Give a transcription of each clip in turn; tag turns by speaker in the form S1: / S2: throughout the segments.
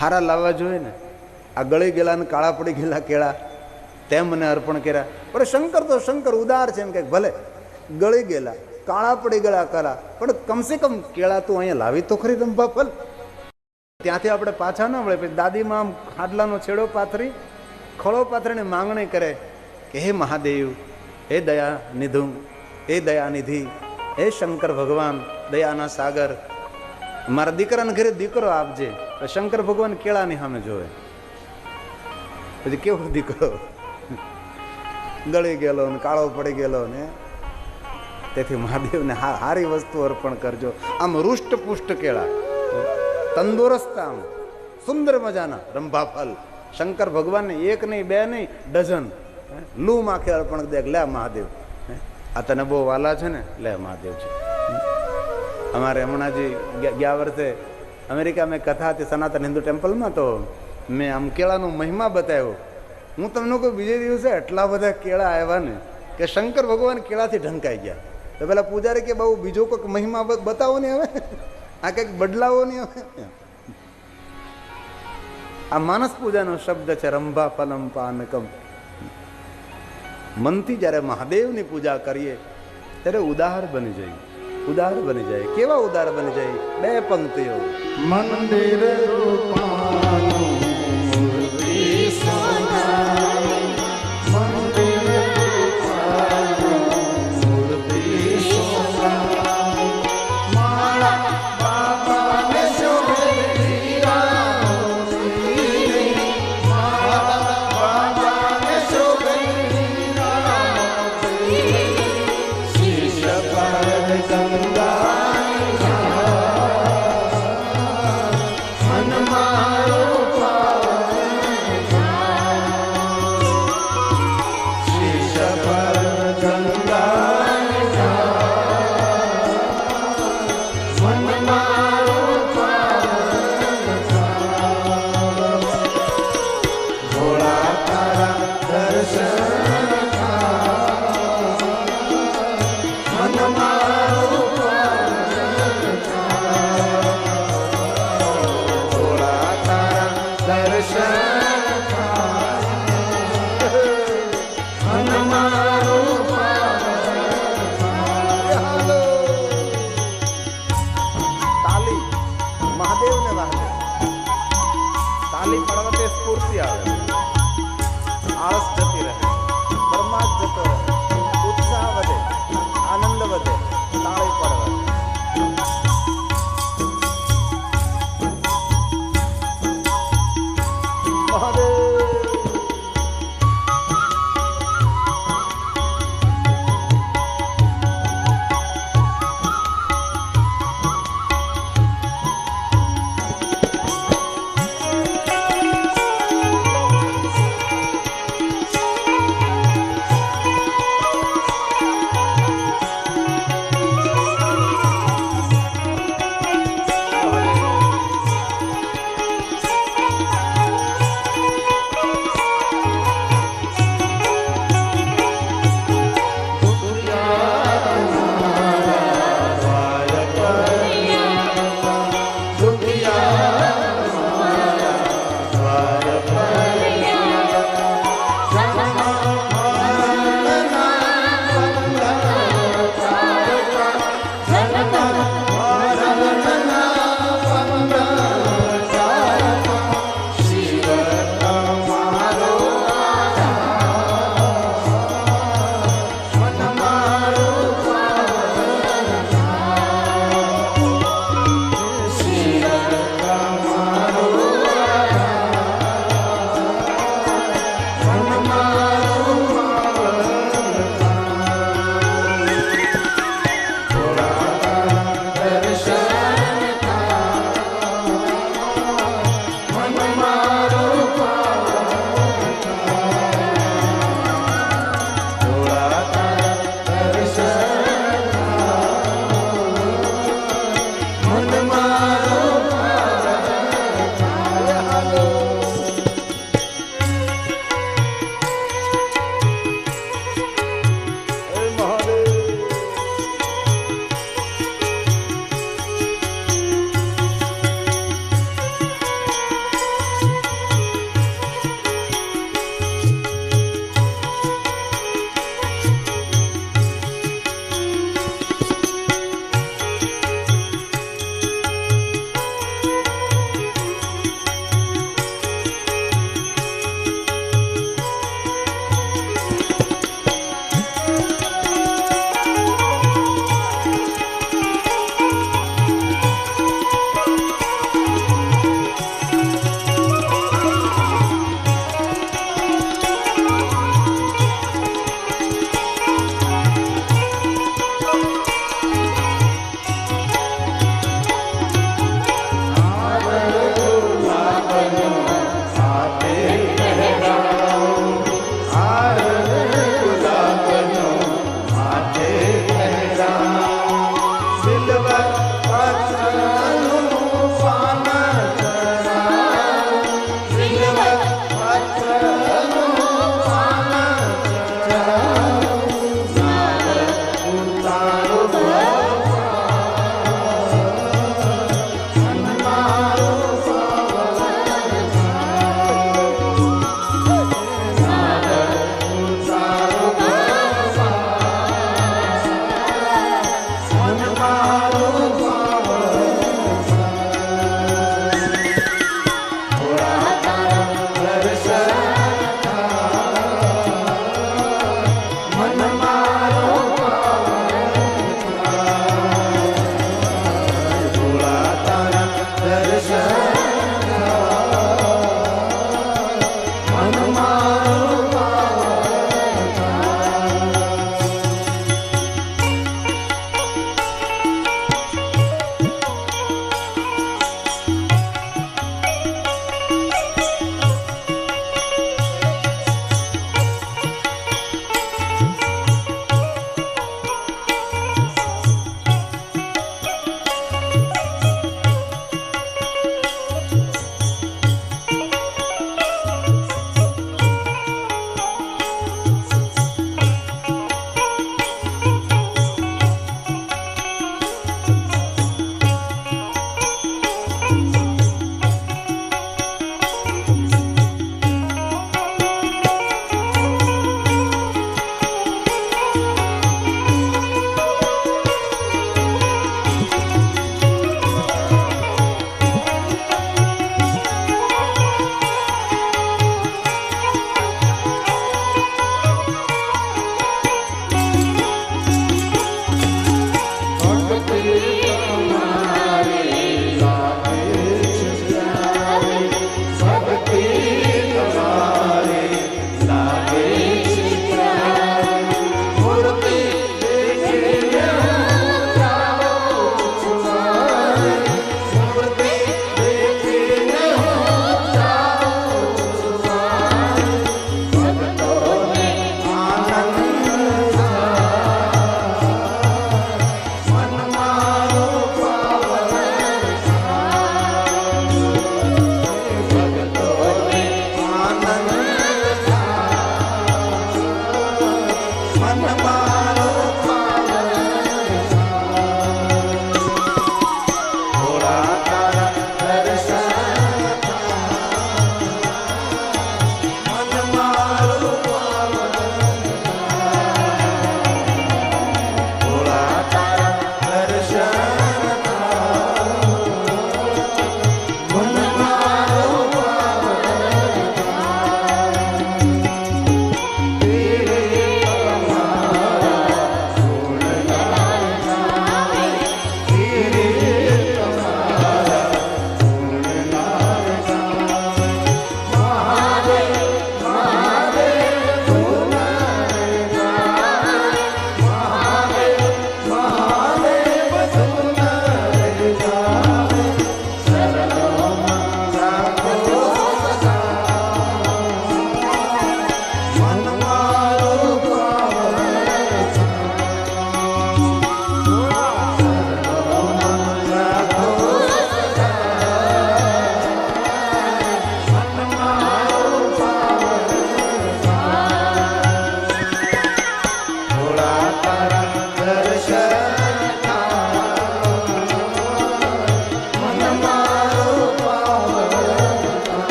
S1: હારા લાવવા જોઈએ ને. આ ગળી ગયેલા ને કાળા પડી ગયેલા કેળા તેમ મને અર્પણ કર્યા. પણ શંકર તો શંકર ઉદાર છે એમ કે ભલે ગળી ગયેલા કાળા પડી ગયેલા કરા, પણ કમસે કમ કેળા તું અહીંયા લાવી તો ખરી રંભા ફલ. ત્યાંથી આપણે પાછા ના મળે. પછી દાદીમાં આમ ખાટલાનો છેડો પાથરી ખોળો પાથરીને માંગણી કરે કે હે મહાદેવ, હે દયા નિધુ, હે દયાનિધિ, હે શંકર ભગવાન દયાના સાગર, મારા દીકરાને ઘરે દીકરો આપજે. શંકર ભગવાન કેળાની સામે જોવે. પછી કેવો દીકરો ગળી ગયેલો ને કાળો પડી ગયેલો ને. તેથી મહાદેવને હારી વસ્તુ અર્પણ કરજો. આમ રૂષ્ટ પુષ્ટ કેળા, તંદુરસ્ત, આમ સુંદર મજાના રંભા ફલ શંકર ભગવાનને એક નહીં બે નહીં ડઝન લૂ માખે અર્પણ દે. લે મહાદેવ, આ તને બહુ વાલા છે ને, લે મહાદેવ છે. અમારે હમણાંજી ગયા વર્ષે અમેરિકામાં કથા હતી સનાતન હિન્દુ ટેમ્પલમાં, તો મેં આમ કેળાનો મહિમા બતાવ્યો. હું તમને કહું બીજે દિવસે એટલા બધા કેળા આવ્યા ને કે શંકર ભગવાન કેળાથી ઢંકાઈ ગયા. તો પેલા પૂજારી કે બહુ બીજો કોઈક મહિમા બતાવો ને, હવે આ કંઈક બદલાવો નહીં. હવે આ માનસ પૂજાનો શબ્દ છે, રંભા ફલમ પાનકમ. મનથી જ્યારે મહાદેવની પૂજા કરીએ ત્યારે ઉદાર બની જાય, ઉદાર બની જાય. કેવા ઉદાર બની જાય? બે પંક્તિઓ. મંદિર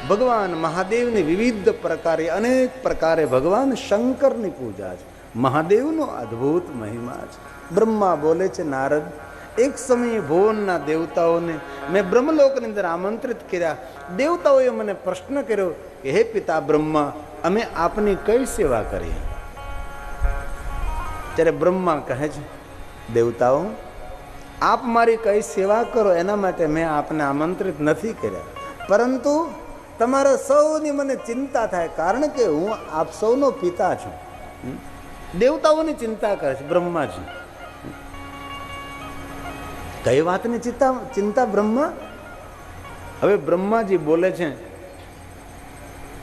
S1: ભગવાન મહાદેવની વિવિધ પ્રકારે અનેક પ્રકારે ભગવાન શંકરની પૂજા છે. મહાદેવનો અદ્ભુત મહિમા છે. બ્રહ્મા બોલે છે, નારદ, એક સમયે ભુવનના દેવતાઓને મેં બ્રહ્મલોકની અંદર આમંત્રિત કર્યા. દેવતાઓએ મને પ્રશ્ન કર્યો કે હે પિતા બ્રહ્મા, અમે આપની કઈ સેવા કરીએ? ત્યારે બ્રહ્મા કહે છે, દેવતાઓ, આપ મારી કઈ સેવા કરો એના માટે મેં આપને આમંત્રિત નથી કર્યા, પરંતુ તમારા સૌની મને ચિંતા થાય, કારણ કે હું આપ સૌનો પિતા છું. દેવતાઓની ચિંતા કરે છે બ્રહ્માજી. કઈ વાતની ચિંતા બ્રહ્મા? હવે બ્રહ્માજી બોલે છે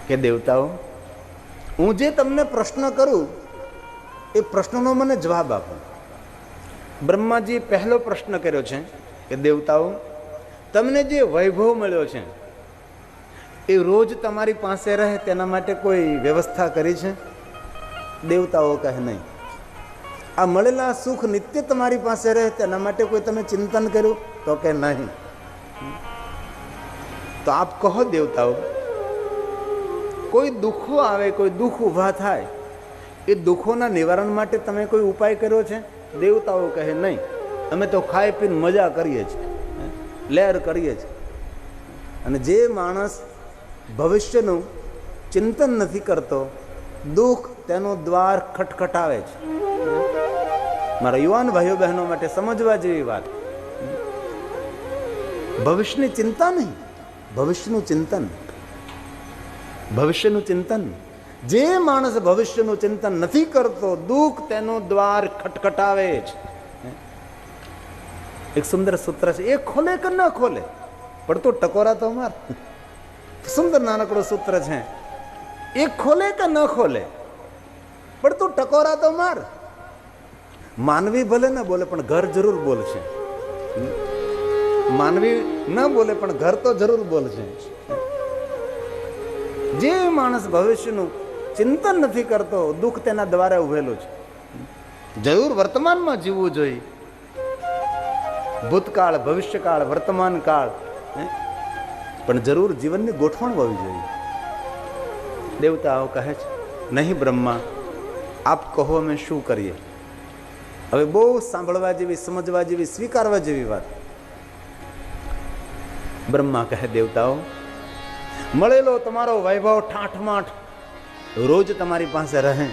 S1: કે દેવતાઓ, હું જે તમને પ્રશ્ન કરું એ પ્રશ્નનો મને જવાબ આપો. બ્રહ્માજી પહેલો પ્રશ્ન કર્યો છે કે દેવતાઓ, તમને જે વૈભવ મળ્યો છે એ રોજ તમારી પાસે રહે તેના માટે કોઈ વ્યવસ્થા કરી છે? દેવતાઓ કહે નહીં. આ મળેલા સુખ નિત્ય તમારી પાસે રહે તેના માટે કોઈ તમે ચિંતન કર્યું? તો કે નહીં. તો આપ કહો દેવતાઓ, કોઈ દુઃખો આવે, કોઈ દુઃખ ઊભા થાય, એ દુઃખોના નિવારણ માટે તમે કોઈ ઉપાય કર્યો છે? દેવતાઓ કહે નહીં, અમે તો ખાઈ પીને મજા કરીએ છીએ, લહેર કરીએ છીએ. અને જે માણસ ભવિષ્યનું ચિંતન નથી કરતો, દુઃખ તેનો દ્વાર ખટખટાવે છે. મારા યુવાન ભાઈઓ બહેનો માટે સમજવા જેવી વાત. ભવિષ્યની ચિંતા નહીં, ભવિષ્યનું ચિંતન. ભવિષ્યનું ચિંતન. જે માણસ ભવિષ્યનું ચિંતન નથી કરતો, દુઃખ તેનો દ્વાર ખટખટાવે છે. એક સુંદર સૂત્ર છે, એ ખોલે કે ન ખોલે, પડતો ટકોરા તો માર. સુંદર નાનકડું સૂત્ર છે. એ ખોલે કે ન ખોલે, પડતું ટકોરા તો માર. માનવી ભલે ન બોલે પણ ઘર જરૂર બોલશે. માનવી ન બોલે પણ ઘર તો જરૂર બોલશે. જે માણસ ભવિષ્યનું ચિંતન નથી કરતો, દુઃખ તેના દ્વારા ઉભેલું છે. જરૂર વર્તમાનમાં જીવવું જોઈએ. ભૂતકાળ, ભવિષ્યકાળ, વર્તમાન કાળ, પણ જરૂર જીવનની ગોઠવણ હોવી જોઈએ. દેવતાઓ કહે છે, નહીં બ્રહ્મા, આપ કહો અમે શું કરીએ? હવે બહુ સાંભળવા જેવી, સમજવા જેવી, સ્વીકારવા જેવી વાત. બ્રહ્મા કહે, દેવતાઓ, મળેલો તમારો વૈભવ ઠાઠમાઠ રોજ તમારી પાસે રહે,